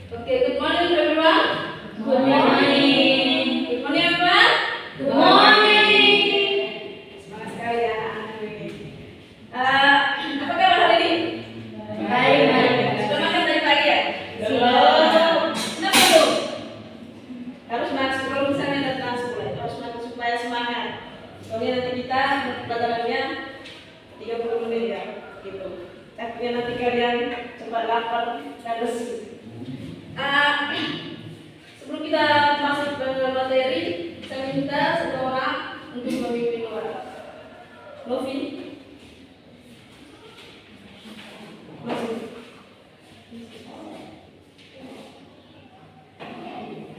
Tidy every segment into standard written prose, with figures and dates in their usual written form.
Okay, good morning everyone. Good morning. Good morning everyone. Good morning. Semangat sekali ya anak-anak ini. Apa kabar hari ini? Baik. Sudah makan tadi pagi ya? Belum. Kenapa belum? Harus masuk kalau misalnya datang sekolah itu harus masuk supaya semangat. Soalnya nanti kita pelajarannya 30 menit ya, gitu. Takutnya nanti kalian cepat lapar dan lesu. Sebelum kita masuk ke materi, saya minta satu orang untuk memimpin doa. Novi.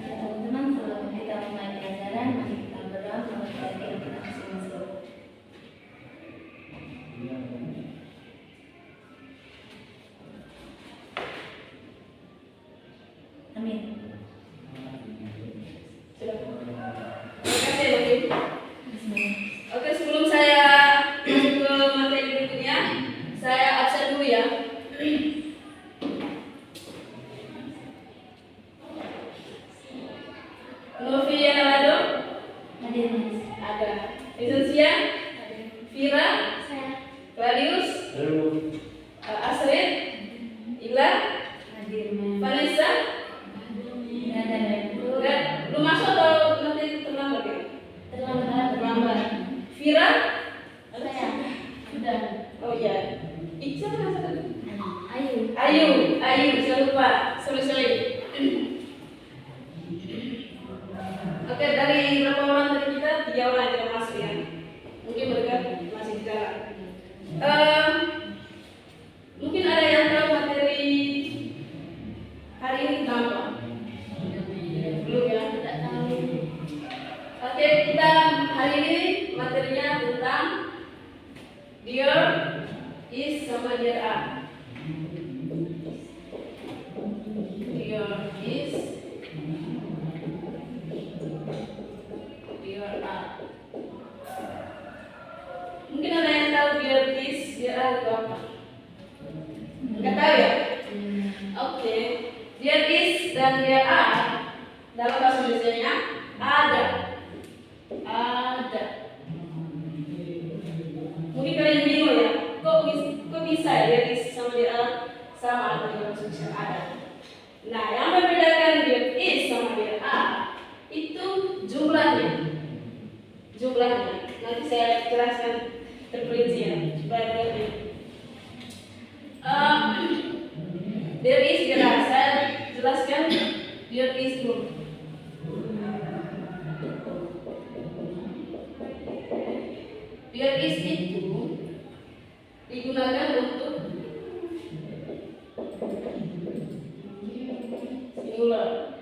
Teman-teman, sebelum kita mulai pelajaran, mari kita berdoa melalui doa kita masing-masing. Amin. Terima kasih Novi. Oke, sebelum saya masuk ke materi berikutnya, saya absen dulu ya. Novi yang ada? Hadir, Mas. Ada. Esensia? Vira? Claudius? Astrid? Ila? Hadir, Mas. Vanessa? Ada. Enggak, belum masuk atau nanti terlambat ya? Terlambat. Vira? Saya. Sudah. Oh iya. Ica mana satu? Ayo. Ayu, jangan lupa. Sorry. Oke, dari berapa orang tadi kita? 3 orang yang tidak masuk ya. Mungkin mereka masih di jalan. Mungkin ada yang tahu materi hari ini tentang apa? Belum ya? Tidak tahu. Oke, kita hari ini materinya tentang there is sama there are. There are. Mungkin ada yang tahu there is, there are itu apa? Enggak tahu ya? Oke, there is dan there are dalam bahasa Indonesianya ada. Mungkin kalian bingung ya, kok bisa ya there is sama there are sama atau dalam bahasa Indonesia ada. Nah, yang membedakan there is sama there are itu jumlahnya. Nanti saya jelaskan terperinci ya supaya kalian. There is, there are. Saya jelaskan there is dulu. There is itu digunakan untuk singular.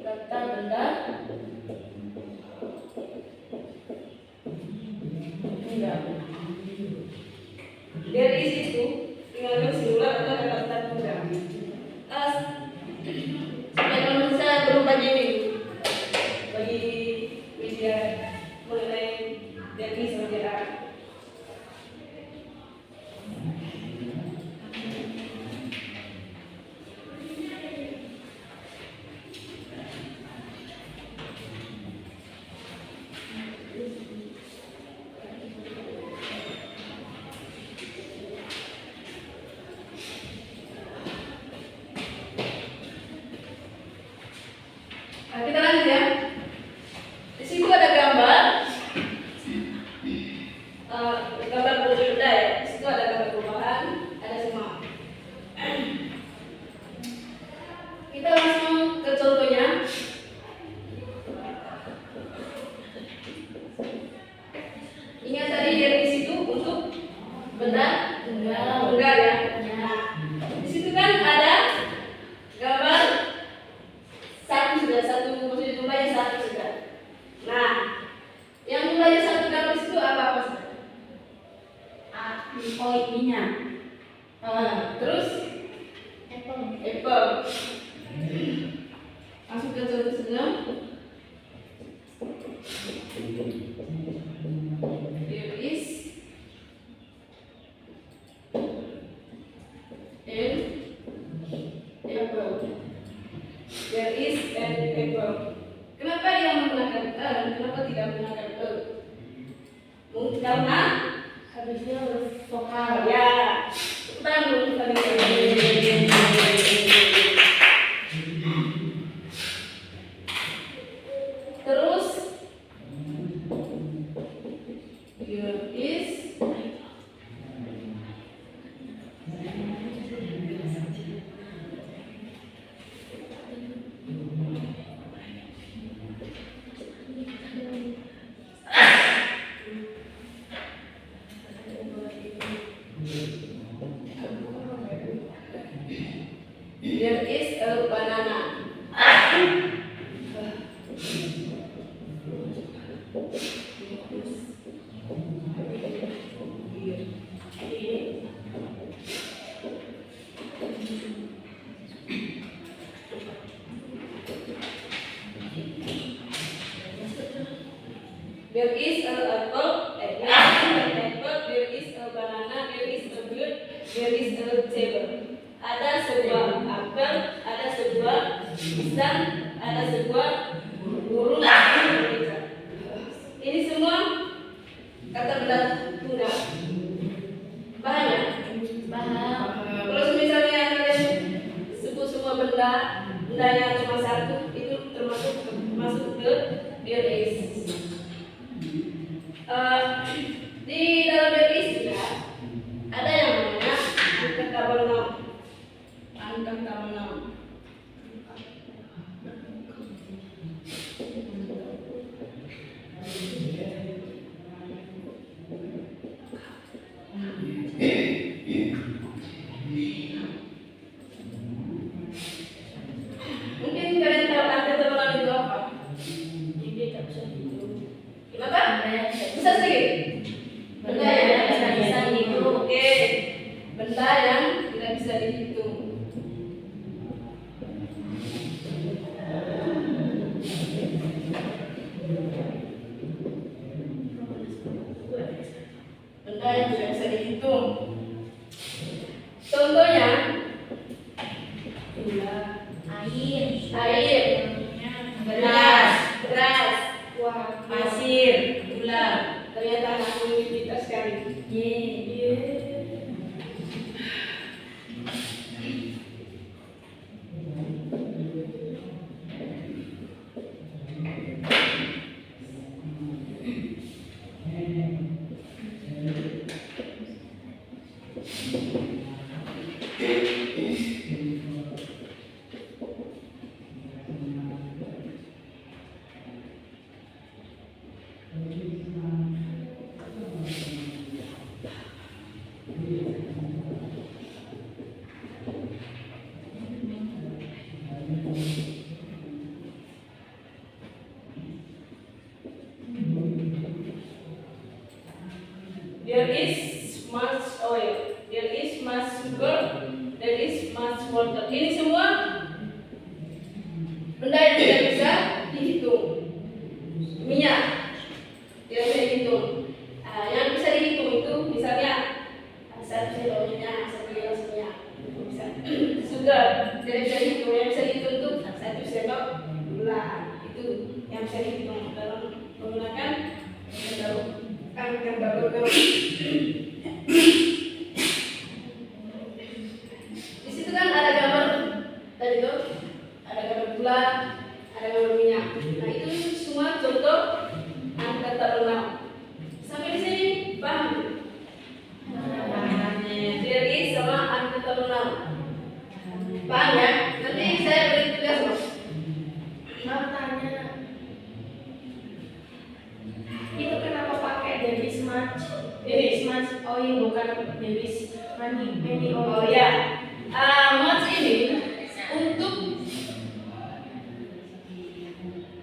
Kata benda enggak. There is itu digunakan singular atau kata tunggal. Supaya kalau misalnya belum bagi media mengenai there is sama there are. Kita lanjut ya. Di situ ada gambar, gambar berbeda ya. Di situ ada gambar perubahan, ada semua. Kita langsung ke contohnya. Ingat tadi dari situ untuk benda tunggal ya. Di situ kan ada gambar satu maksudnya jumlahnya satu sudah. Nah, yang jumlahnya satu gambar itu apa sudah? Ininya. Terus apple. Masuk ke contoh sebelah. There is L warna Habisnya huruf vokal. ya. Tangan dulu tadi. Terus here is there is a banana. There is an apple, there is an apple, there is a banana, there is a bird, there is a table. Ada sebuah apel, ada sebuah pisang, ada sebuah burung, ada meja. Ini semua kata benda tunggal. Bahannya? Kalau misalnya kalian sebut semua benda yang cuma satu, itu masuk ke there is. Di dalam there is juga ada yang namanya uncountable noun. Uncountable noun. Mungkin kalian tahu uncountable noun itu apa? Kenapa? Bisa sedikit? Benda yang tidak bisa dihitung. Oke. Benda yang tidak bisa dihitung. Benda yang tidak bisa dihitung. Contohnya air, beras, pasir, gula. Ternyata aku ini pintar sekali. There is much oil, there is much sugar, there is much water. Ini semua benda yang tidak bisa dihitung. Minyak tidak bisa dihitung. Yang bisa dihitung itu misalnya 1 sendok minyak, 1 gelas minyak. Bisa. Sugar tidak bisa dihitung. Yang bisa dihitung itu 1 sendok gula. Itu yang bisa dihitung dalam menggunakan uncountable noun. Di situ kan ada gambar tadi tuh, ada gambar gula, ada gambar minyak. Nah itu semua contoh uncountable noun. Sampai di sini paham? There is sama uncountable noun. Paham ya? Nanti saya beri tugas mas. Mau tanya, itu kenapa pakai there is much? There is much oil bukan there is many oil. Oh ya, much ini untuk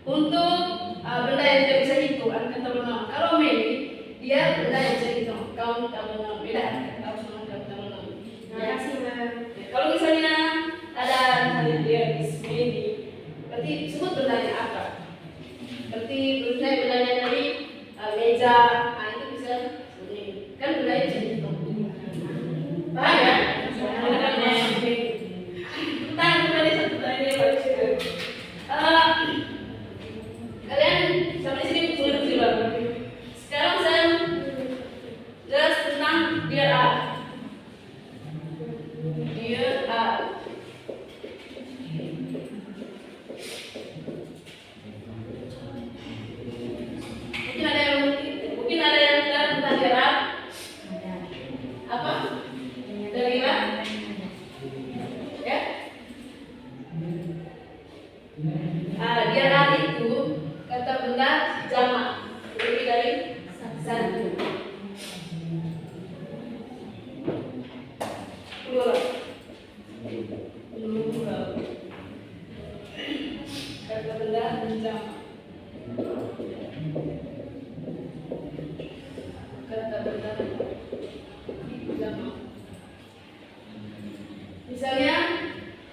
benda yang tidak bisa dihitung, uncountable noun. Kalau many dia benda yang bisa dihitung, countable noun. Beda harus sama countable noun. Makasih Mas. Kalau misalnya ada there is many, berarti sebut bendanya apa? Berarti bendanya tadi meja, itu bisa sebut kan bendanya bisa dihitung. Paham ya? Misalnya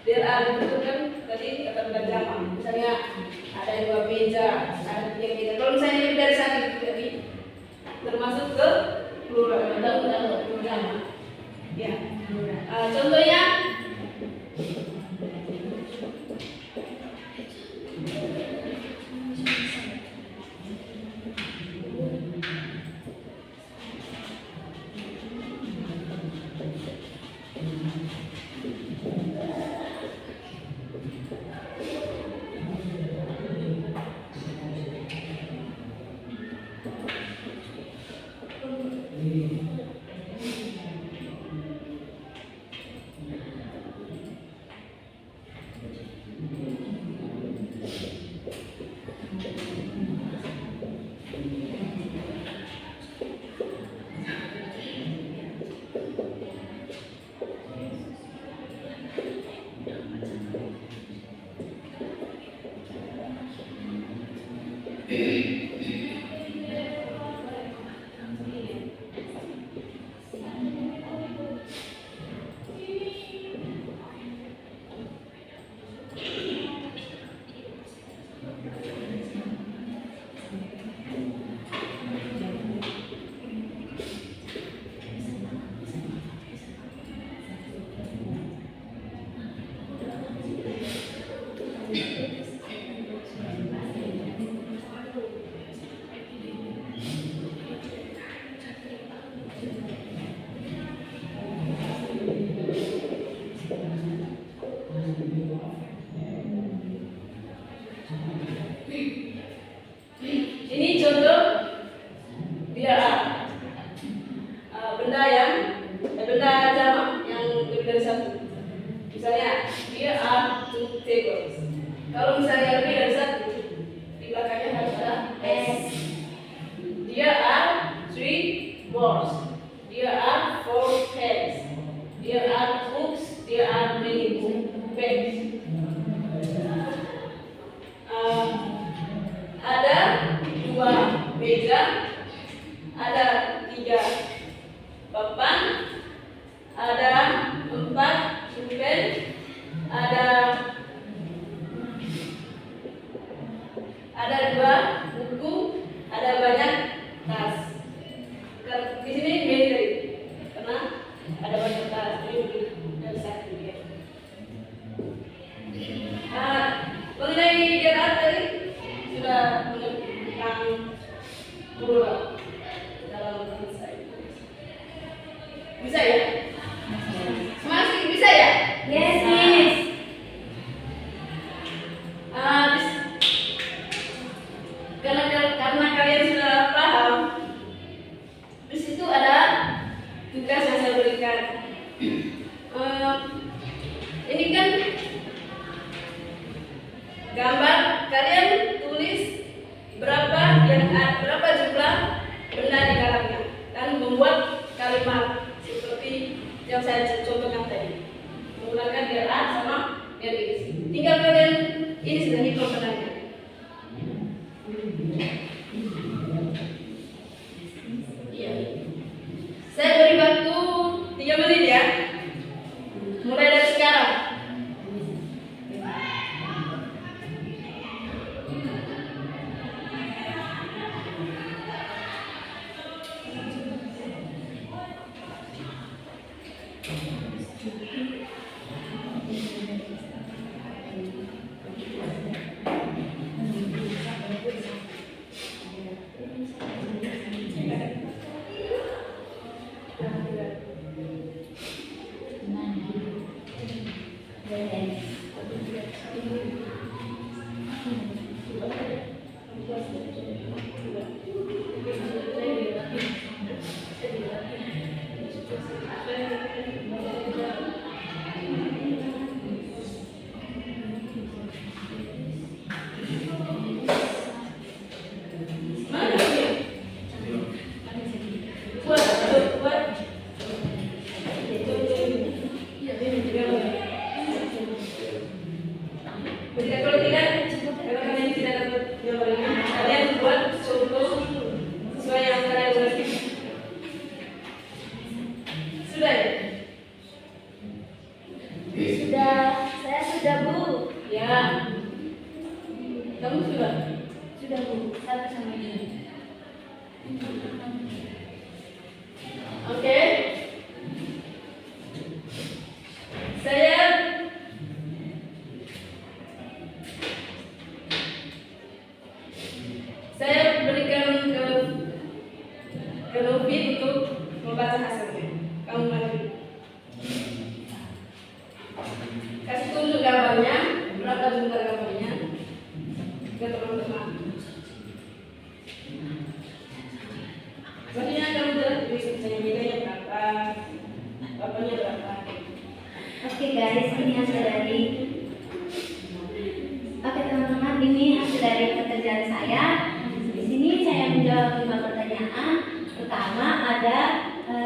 there are itu kan tadi kata jamak. Misalnya ada 2 meja, ada 3 meja. Kalau misalnya lebih dari 1 jadi termasuk ke plural atau jamak. Ya. Contohnya ini contoh dia benda jamak yang lebih dari 1. Misalnya dia are 2 tables. Kalau misalnya lebih dari 1 di belakangnya harus ada s. Dia are 3 boards. Dia are 4 pens. Dia are books. Dia are many bags. Ada 2 meja, ada 3 papan, ada 4 pulpen, ada 2 buku, ada banyak tas. Di sini many karena ada banyak tas, ini lebih dari 1 ya. Mengenai jarak tadi sudah tentang plural dalam bahasa Indonesia. Bisa ya? Masih bisa ya? Yes, Miss. Karena kalian sudah paham, di situ ada tugas yang saya berikan. Ini kan gambar, kalian tulis berapa jumlah benda di dalamnya dan membuat kalimat seperti yang saya contohkan tadi menggunakan there are sama there is. Tinggal kalian ini sudah hitung benarnya. Iya. Saya beri waktu 3 menit ya. Mulai dari sekarang. Kalau kalian tidak dapat jawabannya, kalian buat contoh Sudah. Sudah Bu, 1 sama ini. Oke. Saya berikan ke Novi untuk membaca hasilnya. Kamu maju. Kasih tunjuk gambarnya, berapa jumlah gambarnya ke teman-teman. Maksudnya kamu jelas misalnya nilainya berapa, bapaknya berapa. Oke guys, ini hasil dari. Oke teman-teman, ini hasil dari pekerjaan saya. Di sini saya menjawab 5 pertanyaan. Pertama ada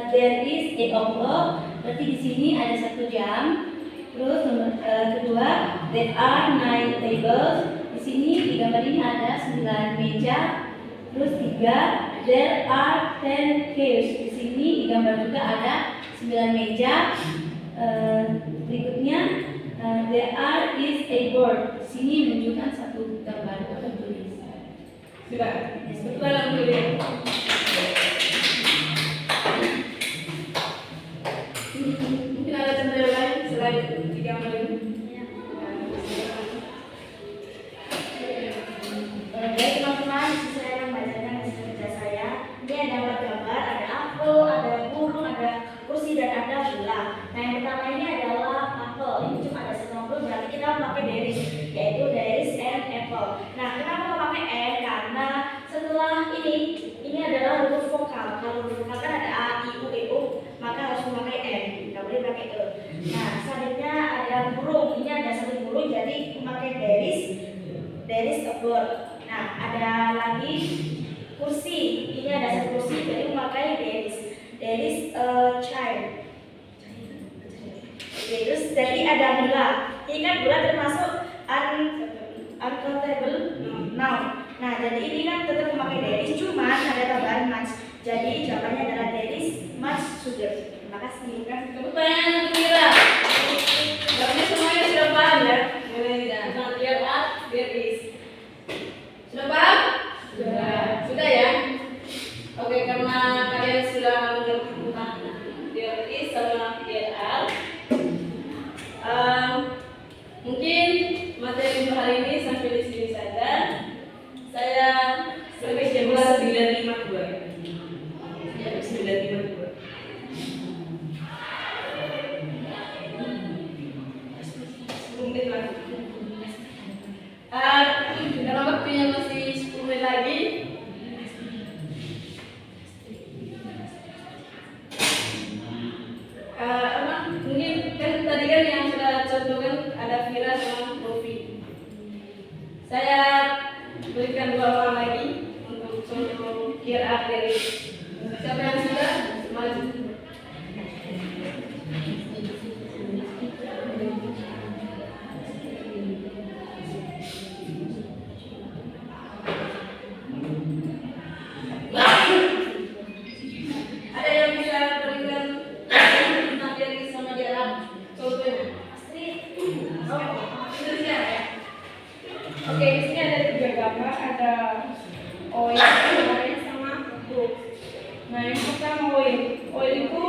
there is a o'clock, berarti di sini ada 1 jam. Terus kedua, there are 9 tables. Di sini di gambar ini ada 9 meja. Terus 3, there are 10 chairs. Di sini di gambar juga ada 9 meja. Berikutnya there are is a board. Di sini menunjukkan 1 gambar tertulis. Sudah. Betul alhamdulillah. Mungkin ada contoh lain selain 3 gambar ini. Baik teman-teman, saya membacanya hasil kerja saya. Ini ada 4 gambar, ada apel, ada burung, ada kursi dan ada bola. Nah yang pertama ini adalah apel. Ini cuma ada 90, berarti kita pakai there is, yaitu there is an apple. Nah kenapa memakai n? Karena setelah ini adalah huruf vokal. Kalau huruf vokal kan ada a, i, u, e, u, maka harus memakai n. Tidak boleh pakai e. Nah selanjutnya ada burung. Ini ada 1 burung, jadi memakai there is a bird. Nah, ada lagi kursi. Ini ada 1 kursi, jadi memakai there is a child. Oke, terus jadi ada bola. Ini kan bola termasuk uncountable noun. Nah, jadi ini kan tetap memakai there is, cuma ada tambahan much. Jadi jawabannya adalah there is much sugar. Terima kasih. Tepuk tangan untuk Mira. Berarti semuanya sudah paham ya? Mulai tidak. There is. Sudah paham? Sudah ya? Oke, karena kalian sudah mengerti tentang there is sama there are, mungkin materi untuk hari ini sampai di sini saja. Saya sampai jam 9.52 ya. Jam 9.52. Menit lagi. Dalam waktunya masih 10 menit lagi. Mungkin kan tadi kan yang sudah contohkan ada Vira sama Novi. Saya berikan 2 orang lagi untuk contoh kira dari siapa yang sudah maju. Ada yang bisa berikan tentang dari sama jarak contohnya? Indonesia ya. Oke, di sini ada 3 gambar, ada oil sama book. Nah, yang pertama oil itu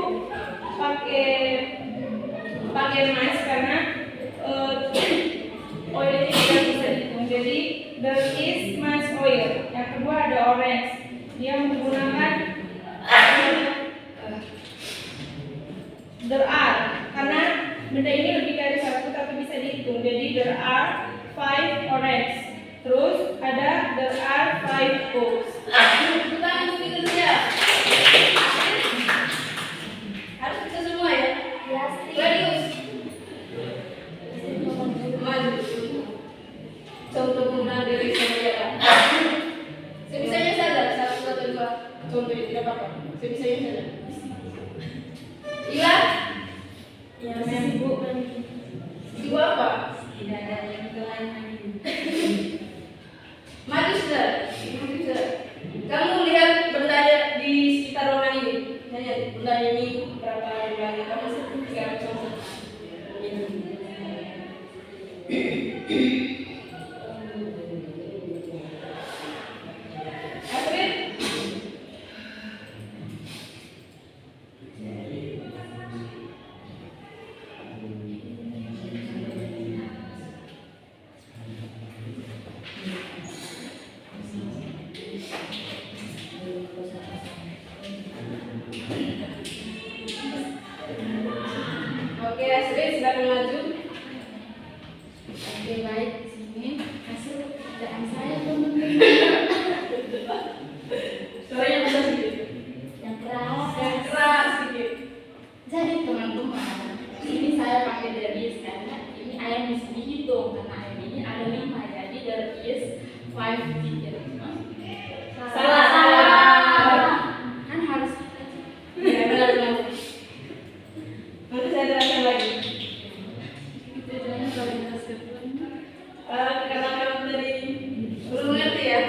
pakai mais karena oil ini tidak bisa dihitung. Jadi there is much oil. Yang kedua ada orange. Dia menggunakan there are, karena benda ini lebih dari 1 tapi bisa dihitung. Jadi there are 5 orange. Terus ada there are 5 books. Tepuk tangan untuk Indonesia. Harus bisa semua ya. Serius. Maju. Contoh penggunaan dari sama jarak. Sebisanya saja 1 atau 2 contoh itu tidak apa-apa. Sebisanya saja. Iya? Ya, sibuk. Ibu apa? Tidak ada yang lain. Maju sudah. Maju sudah. Kamu lihat bendanya di sekitar ruangan ini. Lihat bendanya ini berapa jumlahnya. Kamu bisa contoh. silakan maju. Oke, baik, di sini hasil pekerjaan saya, teman-teman. Suaranya besar sedikit. Yang keras. Yang keras sedikit. Jadi teman-teman, ini saya pakai dari karena ini ayam bisa dihitung karena ayam ini ada 5, jadi there is 5 ticket. Salah. Kan harus Ya, benar. Nanti saya jelaskan lagi. tujuannya kalau dijelaskan. Karena kamu tadi belum mengerti ya.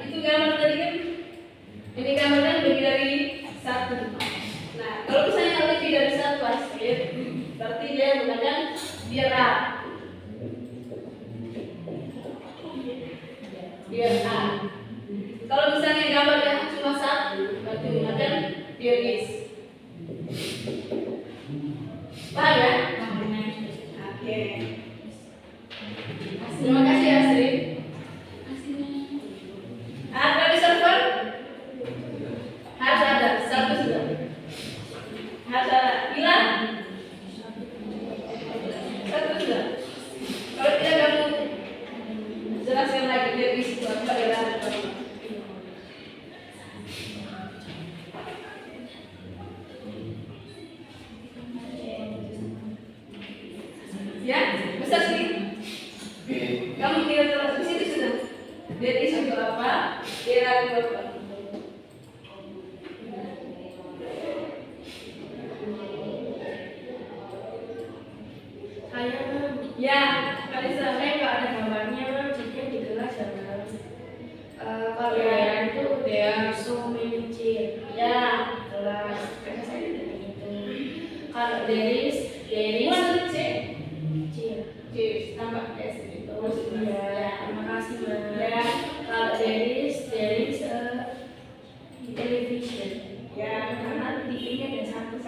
Itu gambar tadi kan. Ini gambar kan lebih dari 1. Nah, kalau misalnya lebih dari 1 hasil, berarti dia menggunakan biar A. Biar A. Kalau misalnya gambarnya cuma 1, berarti menggunakan biar is. Paham ya? Oke. Terima kasih Asri. Ada di server? Harus ada, 1 sudah. Harus ada. Bila? 1 sudah. Kalau tidak kamu jelaskan lagi biar isi bagaimana. Ya, besar sih. Kamu tinggal jelas di situ sudah. Biar isi itu apa? Biar aku apa? Ya, Kalisa. Saya nggak ada gambarnya, jadi di kelas ada. Kalau daerah itu there are so many chair. Ya, Kelas karena saya tidak hitung. Kalau there is Bukan C. chair. C tambah S gitu. Ya, terima kasih Mbak. Ya. Kalau there is a television. Ya, Karena TV-nya ada satu.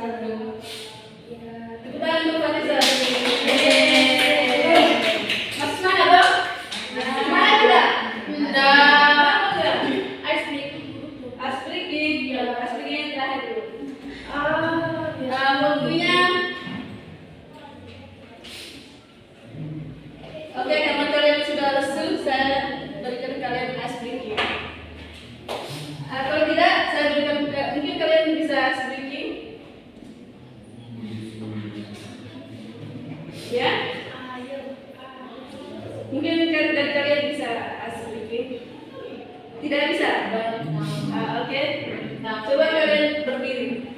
Ya. tepuk tangan untuk Kalisa. Masih semangat dong? Semangat tidak? Semangat tidak? Ice cream. Aspriki yang terakhir dulu. Ya. Waktunya. Oke, karena kalian sudah lesu, saya berikan kalian aspriki. Kalau tidak, saya berikan mungkin kalian bisa aspriki. Ya? Mungkin dari kalian bisa aspriki. Tidak bisa? Oke. Nah, coba kalian berdiri.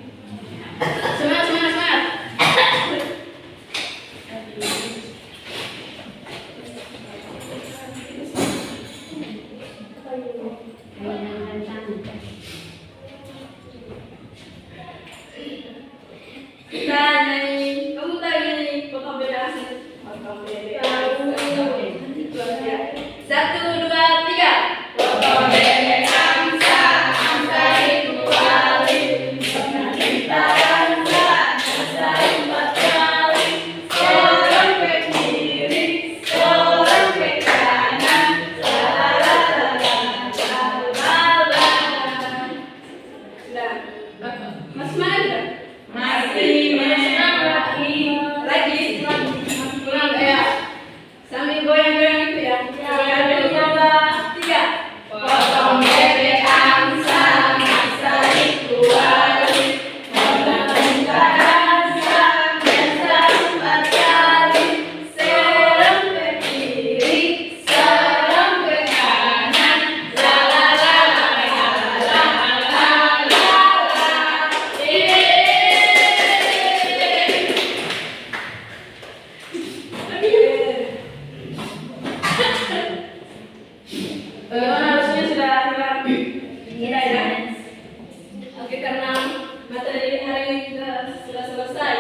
Semangat. Kita nyanyi. Kamu tahu nyanyi vocabulary asing? Vocabulary. Satu, dua, tiga. Vocabulary angsa itu balik. Kita angsa itu 4 kali. Seorang ke kiri, seorang ke kanan. Sudah. Masih mana? Masih lagi. Kurang ya. Sambil goyang-goyang itu ya. Satu, dua, tiga. Potong bebek angsa itu balik. Kita angsa 4 kali. Serem ke kiri, serem ke kanan. La la la la la la la la. Bagaimana harusnya sudah hilang? Tidak ya? Oke, karena materi hari ini kita sudah selesai.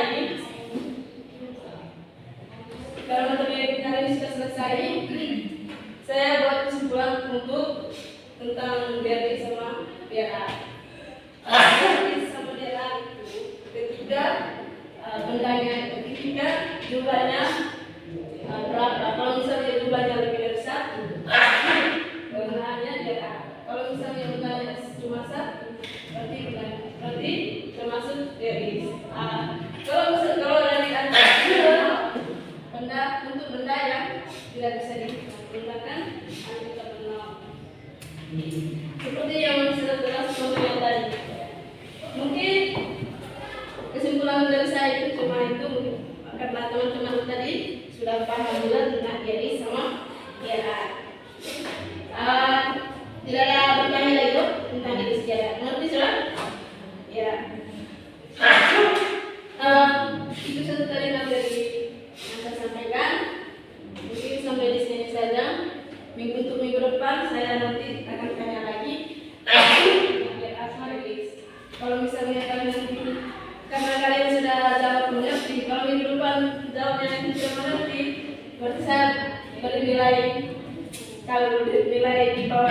Karena materi hari ini sudah selesai, saya buat kesimpulan untuk tentang BRI sama BRA. BRI sama BRA itu ketika bendanya ketika jumlahnya berapa? Kalau misalnya jumlahnya lebih dari 1, penggunaannya BRA. Kalau misalnya jumlahnya cuma 1, berarti termasuk BRI. Kalau Seperti yang sudah jelas yang tadi. Mungkin kesimpulan dari saya itu cuma itu, karena teman-teman tadi sudah paham juga tentang GRI sama GRA. Tidak ada pertanyaan lagi tuh tentang diri sejarah. Mengerti sudah? Ya. Itu satu kalimat dari yang saya sampaikan. Mungkin sampai di sini saja. Untuk minggu depan saya nanti akan tanya lagi. Kalau misalnya kalian nanti, karena kalian sudah jawab mengerti, kalau minggu depan jawabnya nanti tidak mengerti, berarti saya beri nilai, kalau nilai di bawah